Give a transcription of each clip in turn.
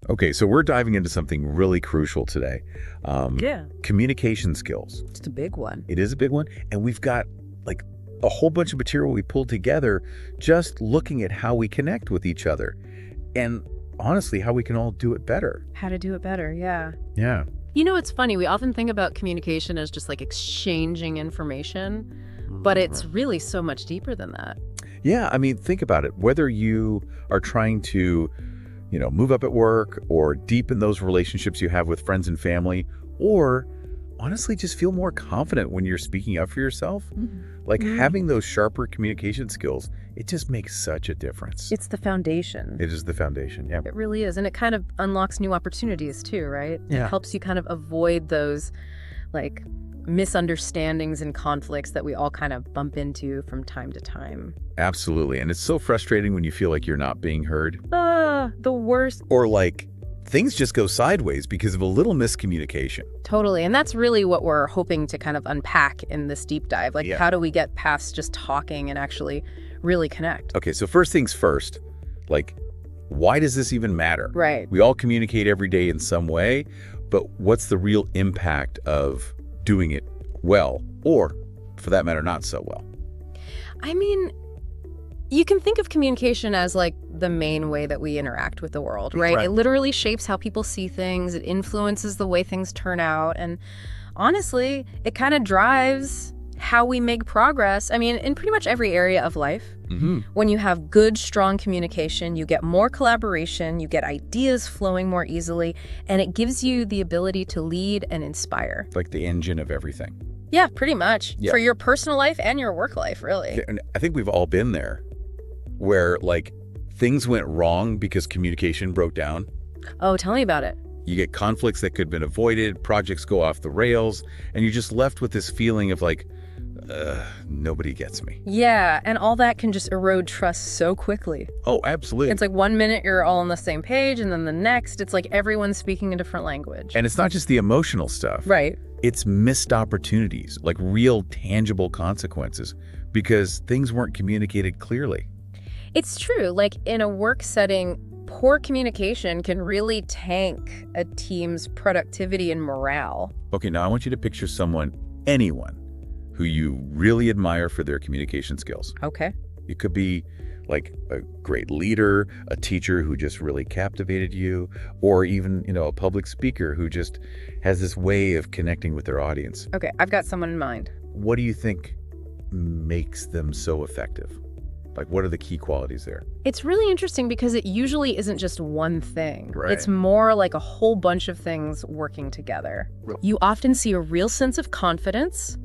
Okay, so we're diving into something really crucial today. Yeah. Communication skills. It's a big one. It is a big one, and we've got like a whole bunch of material we pulled together just looking at how we connect with each other and honestly how we can all do it better. How to do it better, yeah. Yeah. You know, it's funny. We often think about communication as just like exchanging information, but it's really so much deeper than that. Yeah, I mean, think about it. Whether you are trying to, move up at work or deepen those relationships you have with friends and family, or honestly just feel more confident when you're speaking up for yourself, like having those sharper communication skills, it just makes such a difference. It's the foundation. It is the foundation, yeah. It really is. And it kind of unlocks new opportunities too, right? Yeah. It helps you kind of avoid those like misunderstandings and conflicts that we all kind of bump into from time to time. Absolutely. And it's so frustrating when you feel like you're not being heard. The worst. Or like things just go sideways because of a little miscommunication. Totally. And that's really what we're hoping to kind of unpack in this deep dive. Like, how do we get past just talking and actually really connect? Okay, so first things first, like, why does this even matter? Right. We all communicate every day in some way, but what's the real impact of doing it well, or for that matter, not so well? I mean, you can think of communication as like the main way that we interact with the world, right? It literally shapes how people see things. It influences the way things turn out. And honestly, it kind of drives how we make progress. I mean, in pretty much every area of life. When you have good, strong communication, you get more collaboration, you get ideas flowing more easily, and it gives you the ability to lead and inspire. Like the engine of everything. Yeah, pretty much. Yeah. For your personal life and your work life, really. And I think we've all been there where like things went wrong because communication broke down. Oh, tell me about it. You get conflicts that could have been avoided, projects go off the rails, and you're just left with this feeling of like, nobody gets me. Yeah, and all that can just erode trust so quickly. Oh, absolutely. It's like 1 minute you're all on the same page, and then the next, it's like everyone's speaking a different language. And it's not just the emotional stuff. Right. It's missed opportunities, like real tangible consequences, because things weren't communicated clearly. It's true. Like in a work setting, poor communication can really tank a team's productivity and morale. Okay, now I want you to picture anyone, who you really admire for their communication skills. Okay. It could be like a great leader, a teacher who just really captivated you, or even, a public speaker who just has this way of connecting with their audience. Okay, I've got someone in mind. What do you think makes them so effective? Like, what are the key qualities there? It's really interesting because it usually isn't just one thing. Right. It's more like a whole bunch of things working together. You often see a real sense of confidence,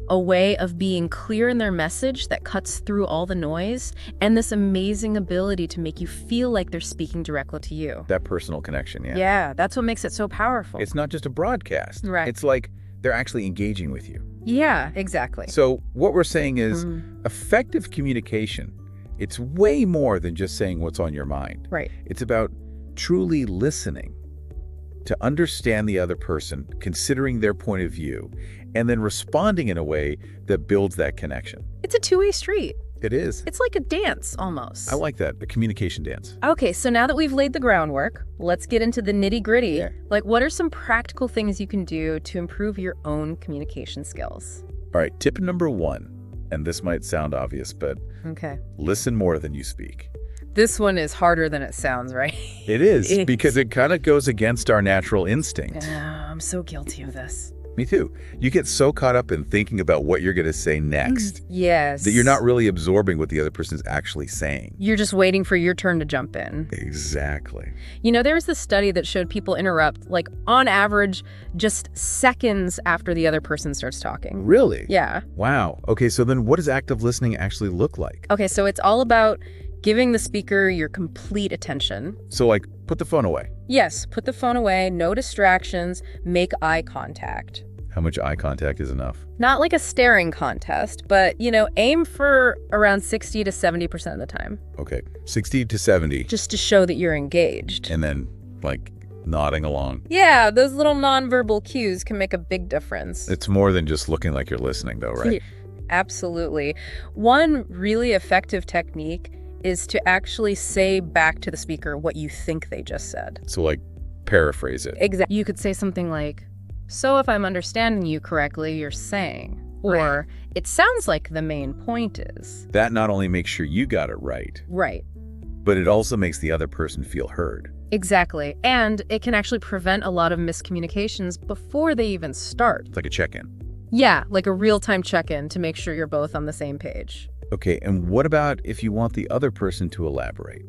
a way of being clear in their message that cuts through all the noise, and this amazing ability to make you feel like they're speaking directly to you. That personal connection, yeah. Yeah, that's what makes it so powerful. It's not just a broadcast. Right. It's like they're actually engaging with you. Yeah, exactly. So what we're saying is effective communication, it's way more than just saying what's on your mind. Right. It's about truly listening to understand the other person, considering their point of view, and then responding in a way that builds that connection. It's a two-way street. It is. It's like a dance, almost. I like that, a communication dance. Okay, so now that we've laid the groundwork, let's get into the nitty-gritty. Yeah. Like, what are some practical things you can do to improve your own communication skills? All right, tip number 1, and this might sound obvious, but Okay. listen more than you speak. This one is harder than it sounds, right? It is, because it kind of goes against our natural instinct. I'm so guilty of this. Me too. You get so caught up in thinking about what you're going to say next Yes. that you're not really absorbing what the other person's actually saying. You're just waiting for your turn to jump in. Exactly. You know, there was this study that showed people interrupt, like, on average, just seconds after the other person starts talking. Really? Yeah. Wow. Okay, so then what does active listening actually look like? Okay, so it's all about giving the speaker your complete attention. So, like, put the phone away. Yes, put the phone away, no distractions, make eye contact. How much eye contact is enough? Not like a staring contest, but, aim for around 60 to 70% of the time. Okay, 60 to 70. Just to show that you're engaged. And then, like, nodding along. Yeah, those little nonverbal cues can make a big difference. It's more than just looking like you're listening, though, right? Absolutely. One really effective technique is to actually say back to the speaker what you think they just said. So like paraphrase it. Exactly. You could say something like, so if I'm understanding you correctly, you're saying, or it sounds like the main point is. That not only makes sure you got it right, Right. but it also makes the other person feel heard. Exactly. And it can actually prevent a lot of miscommunications before they even start. It's like a check-in. Yeah, like a real-time check-in to make sure you're both on the same page. Okay, and what about if you want the other person to elaborate?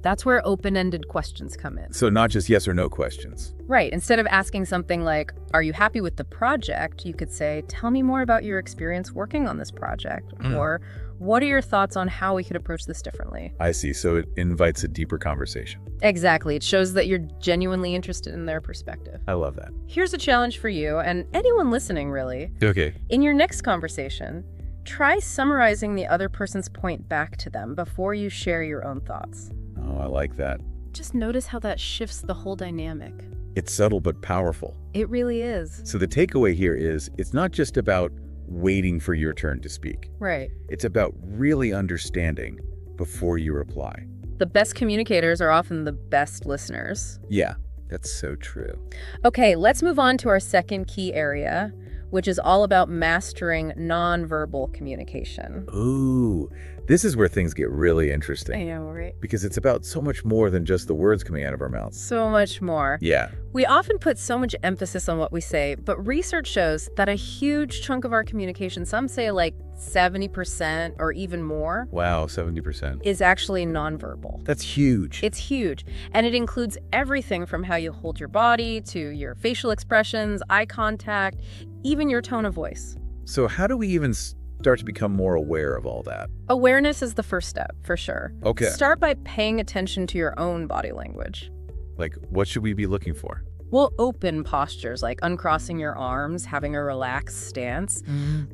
That's where open-ended questions come in. So not just yes or no questions. Right. Instead of asking something like, are you happy with the project? You could say, tell me more about your experience working on this project. Or what are your thoughts on how we could approach this differently? I see. So it invites a deeper conversation. Exactly. It shows that you're genuinely interested in their perspective. I love that. Here's a challenge for you and anyone listening, really. Okay. In your next conversation, try summarizing the other person's point back to them before you share your own thoughts. Oh, I like that. Just notice how that shifts the whole dynamic. It's subtle but powerful. It really is. So the takeaway here is it's not just about waiting for your turn to speak. Right. It's about really understanding before you reply. The best communicators are often the best listeners. Yeah, that's so true. Okay, let's move on to our second key area, which is all about mastering nonverbal communication. Ooh, this is where things get really interesting. I know, right? Because it's about so much more than just the words coming out of our mouths. So much more. Yeah. We often put so much emphasis on what we say, but research shows that a huge chunk of our communication, some say like 70% or even more, Wow, 70%. is actually nonverbal. That's huge. It's huge, and it includes everything from how you hold your body to your facial expressions, eye contact, even your tone of voice. So how do we even start to become more aware of all that? Awareness is the first step, for sure. Okay. Start by paying attention to your own body language. Like, what should we be looking for? Well, open postures like uncrossing your arms, having a relaxed stance,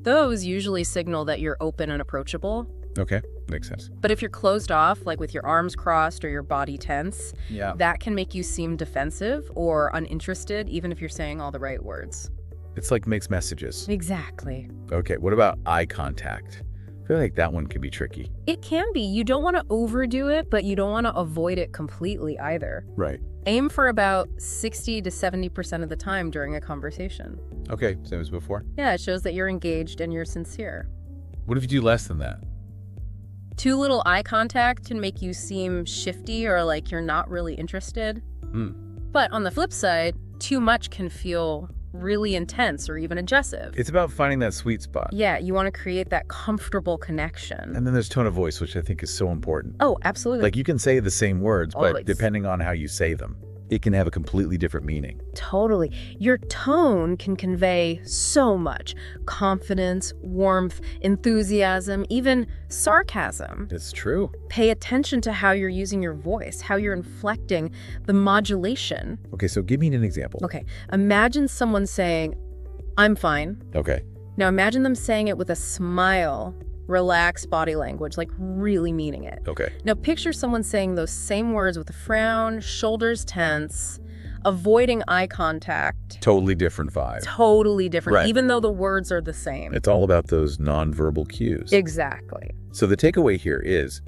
those usually signal that you're open and approachable. Okay, makes sense. But if you're closed off, like with your arms crossed or your body tense, Yeah. that can make you seem defensive or uninterested, even if you're saying all the right words. It's like mixed messages. Exactly. Okay, what about eye contact? I feel like that one can be tricky. It can be. You don't want to overdo it, but you don't want to avoid it completely either. Right. Aim for about 60 to 70% of the time during a conversation. Okay, same as before. Yeah, it shows that you're engaged and you're sincere. What if you do less than that? Too little eye contact can make you seem shifty or like you're not really interested. But on the flip side, too much can feel really intense or even aggressive. It's about finding that sweet spot. Yeah, you want to create that comfortable connection. And then there's tone of voice, which I think is so important. Oh, absolutely. Like you can say the same words, but Always. depending on how you say them, it can have a completely different meaning. Totally. Your tone can convey so much. Confidence, warmth, enthusiasm, even sarcasm. It's true. Pay attention to how you're using your voice, how you're inflecting the modulation. Okay, so give me an example. Okay, imagine someone saying, I'm fine. Okay. Now imagine them saying it with a smile, relaxed body language, like really meaning it. Okay. Now picture someone saying those same words with a frown, shoulders tense, avoiding eye contact. Totally different vibe. Totally different, Right. even though the words are the same. It's all about those nonverbal cues. Exactly. So the takeaway here is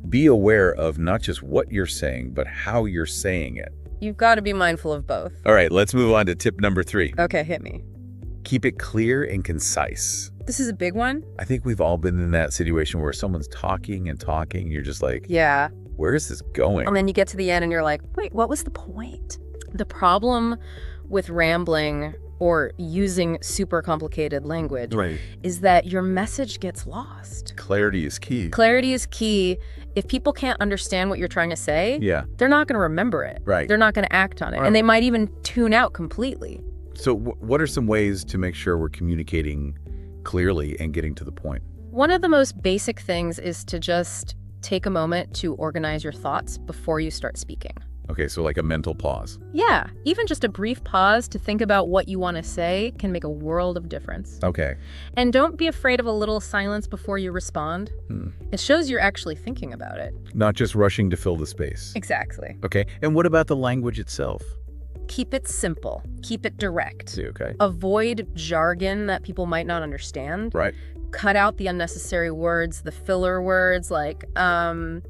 be aware of not just what you're saying, but how you're saying it. You've got to be mindful of both. All right, let's move on to tip number 3. Okay, hit me. Keep it clear and concise. This is a big one. I think we've all been in that situation where someone's talking and talking. You're just like, Yeah. where is this going? And then you get to the end and you're like, wait, what was the point? The problem with rambling or using super complicated language Right. is that your message gets lost. Clarity is key. Clarity is key. If people can't understand what you're trying to say, Yeah. they're not going to remember it. Right. They're not going to act on it. Right. And they might even tune out completely. So what are some ways to make sure we're communicating clearly and getting to the point? One of the most basic things is to just take a moment to organize your thoughts before you start speaking. Okay, so like a mental pause. Yeah, even just a brief pause to think about what you want to say can make a world of difference. Okay. And don't be afraid of a little silence before you respond. It shows you're actually thinking about it. Not just rushing to fill the space. Exactly. Okay, and what about the language itself? Keep it simple. Keep it direct. Okay. Avoid jargon that people might not understand. Right. cut out the unnecessary words, the filler words, like, All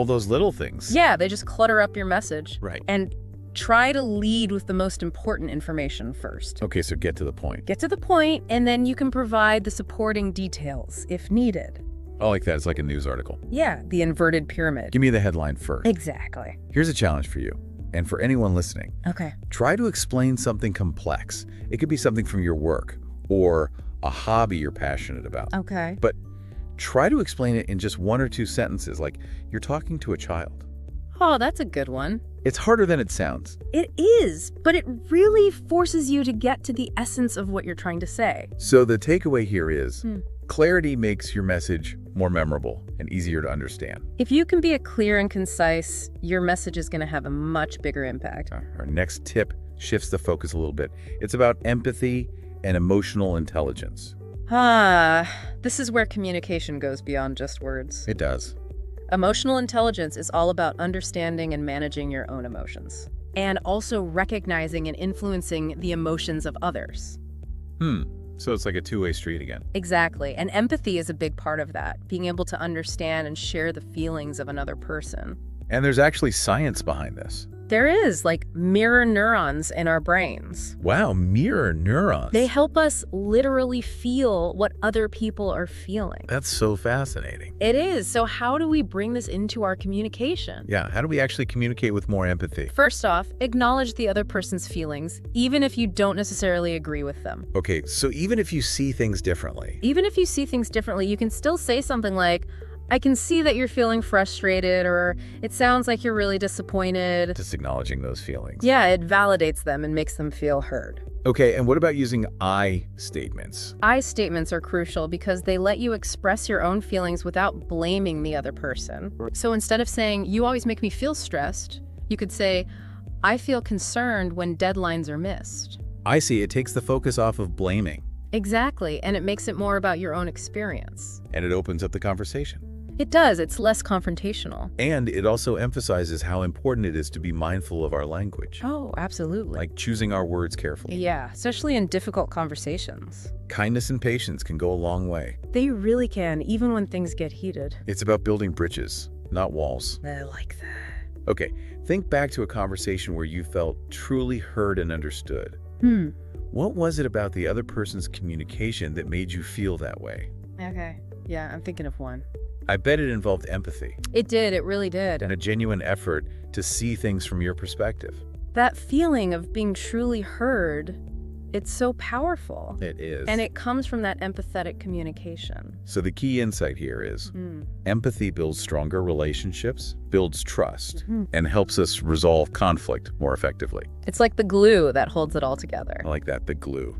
those little things. Yeah, they just clutter up your message. Right. And try to lead with the most important information first. Okay, so get to the point. Get to the point, and then you can provide the supporting details if needed. I like that. It's like a news article. Yeah, the inverted pyramid. Give me the headline first. Exactly. Here's a challenge for you, and for anyone listening. Okay. Try to explain something complex. It could be something from your work or a hobby you're passionate about. Okay. But try to explain it in just 1 or 2 sentences, like you're talking to a child. Oh, that's a good one. It's harder than it sounds. It is, but it really forces you to get to the essence of what you're trying to say. So the takeaway here is clarity makes your message more memorable and easier to understand. If you can be clear and concise, your message is going to have a much bigger impact. Our next tip shifts the focus a little bit. It's about empathy and emotional intelligence. This is where communication goes beyond just words. It does. Emotional intelligence is all about understanding and managing your own emotions, and also recognizing and influencing the emotions of others. So it's like a two-way street again. Exactly. And empathy is a big part of that, being able to understand and share the feelings of another person. And there's actually science behind this. There is, like mirror neurons in our brains. Wow, mirror neurons. They help us literally feel what other people are feeling. That's so fascinating. It is. So how do we bring this into our communication? Yeah, how do we actually communicate with more empathy? First off, acknowledge the other person's feelings, even if you don't necessarily agree with them. Okay, so even if you see things differently. Even if you see things differently, you can still say something like, I can see that you're feeling frustrated, or it sounds like you're really disappointed. Just acknowledging those feelings. Yeah, it validates them and makes them feel heard. Okay, and what about using I statements? I statements are crucial because they let you express your own feelings without blaming the other person. So instead of saying, you always make me feel stressed, you could say, I feel concerned when deadlines are missed. I see. It takes the focus off of blaming. Exactly, and it makes it more about your own experience. And it opens up the conversation. It does. It's less confrontational. And it also emphasizes how important it is to be mindful of our language. Oh, absolutely. Like choosing our words carefully. Yeah, especially in difficult conversations. Kindness and patience can go a long way. They really can, even when things get heated. It's about building bridges, not walls. I like that. Okay, think back to a conversation where you felt truly heard and understood. What was it about the other person's communication that made you feel that way? Okay. Yeah, I'm thinking of one. I bet it involved empathy. It did. It really did. And a genuine effort to see things from your perspective. That feeling of being truly heard, it's so powerful. It is. And it comes from that empathetic communication. So the key insight here is empathy builds stronger relationships, builds trust, and helps us resolve conflict more effectively. It's like the glue that holds it all together. I like that, the glue.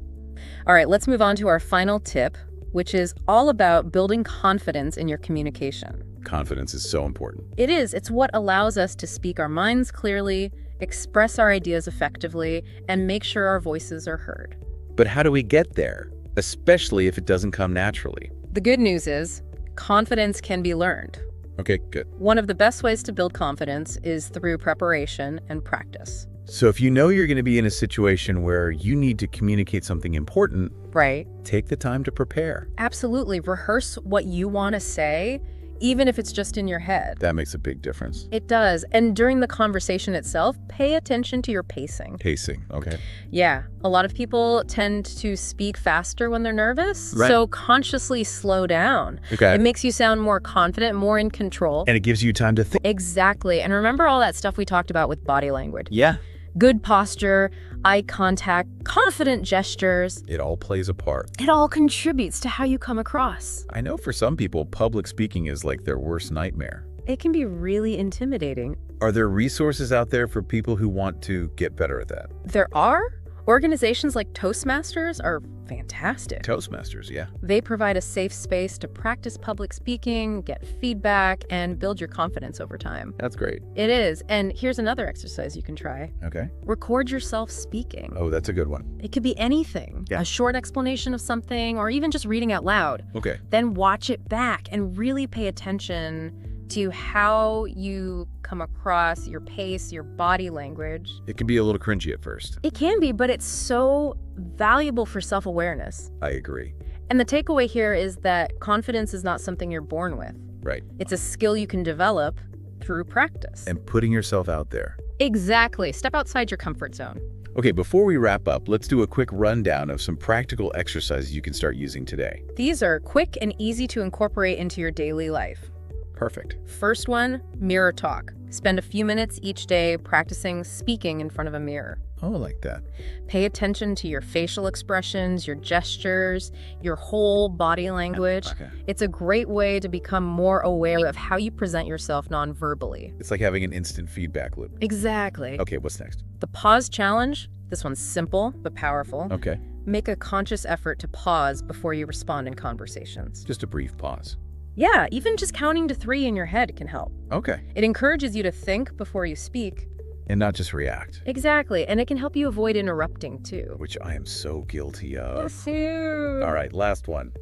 All right, let's move on to our final tip, which is all about building confidence in your communication. Confidence is so important. It is. It's what allows us to speak our minds clearly, express our ideas effectively, and make sure our voices are heard. But how do we get there, especially if it doesn't come naturally? The good news is, confidence can be learned. Okay, good. One of the best ways to build confidence is through preparation and practice. So if you know you're going to be in a situation where you need to communicate something important, right? Take the time to prepare. Absolutely. Rehearse what you want to say, even if it's just in your head. That makes a big difference. It does. And during the conversation itself, pay attention to your pacing. Pacing, okay. Yeah. A lot of people tend to speak faster when they're nervous. Right. So consciously slow down. Okay. It makes you sound more confident, more in control. And it gives you time to think. Exactly. And remember all that stuff we talked about with body language. Yeah. Good posture, eye contact, confident gestures. It all plays a part. It all contributes to how you come across. I know for some people, public speaking is like their worst nightmare. It can be really intimidating. Are there resources out there for people who want to get better at that? There are. Organizations like Toastmasters are fantastic. Toastmasters, yeah. They provide a safe space to practice public speaking, get feedback, and build your confidence over time. That's great. It is. And here's another exercise you can try. Okay. Record yourself speaking. Oh, that's a good one. It could be anything. Yeah. A short explanation of something, or even just reading out loud. Okay. Then watch it back and really pay attention to how you come across, your pace, your body language. It can be a little cringy at first. It can be, but it's so valuable for self-awareness. I agree. And the takeaway here is that confidence is not something you're born with. Right. It's a skill you can develop through practice. And putting yourself out there. Exactly. Step outside your comfort zone. Okay, before we wrap up, let's do a quick rundown of some practical exercises you can start using today. These are quick and easy to incorporate into your daily life. Perfect. First one, mirror talk. Spend a few minutes each day practicing speaking in front of a mirror. Oh, I like that. Pay attention to your facial expressions, your gestures, your whole body language. Okay. It's a great way to become more aware of how you present yourself non-verbally. It's like having an instant feedback loop. Exactly. Okay, what's next? The pause challenge. This one's simple but powerful. Okay. Make a conscious effort to pause before you respond in conversations. Just a brief pause. Yeah, even just counting to 3 in your head can help. Okay. It encourages you to think before you speak. And not just react. Exactly, and it can help you avoid interrupting too. Which I am so guilty of. Yes, you. All right, last one.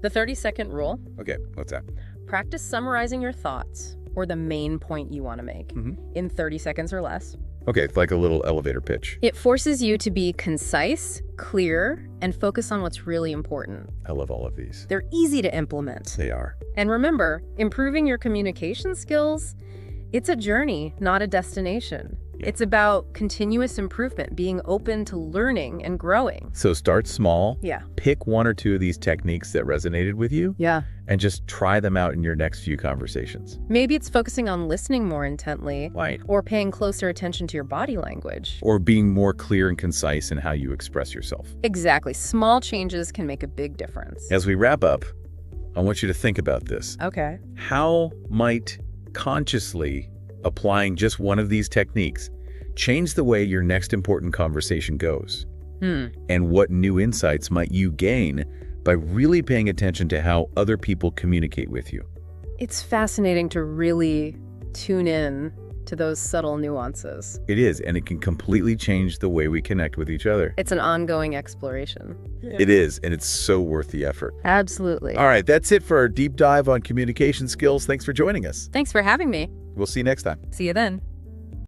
The 30-second rule. Okay, what's that? Practice summarizing your thoughts or the main point you want to make in 30 seconds or less. Okay, it's like a little elevator pitch. It forces you to be concise, clear, and focus on what's really important. I love all of these. They're easy to implement. They are. And remember, improving your communication skills, it's a journey, not a destination. Yeah. It's about continuous improvement, being open to learning and growing. So start small. Yeah. Pick 1 or 2 of these techniques that resonated with you. Yeah. And just try them out in your next few conversations. Maybe it's focusing on listening more intently. Right. Or paying closer attention to your body language. Or being more clear and concise in how you express yourself. Exactly. Small changes can make a big difference. As we wrap up, I want you to think about this. Okay. How might consciously applying just one of these techniques change the way your next important conversation goes? And what new insights might you gain by really paying attention to how other people communicate with you? It's fascinating to really tune in to those subtle nuances. It is, and it can completely change the way we connect with each other. It's an ongoing exploration. It is, and it's so worth the effort. Absolutely. All right, that's it for our deep dive on communication skills. Thanks for joining us. Thanks for having me. We'll see you next time. See you then.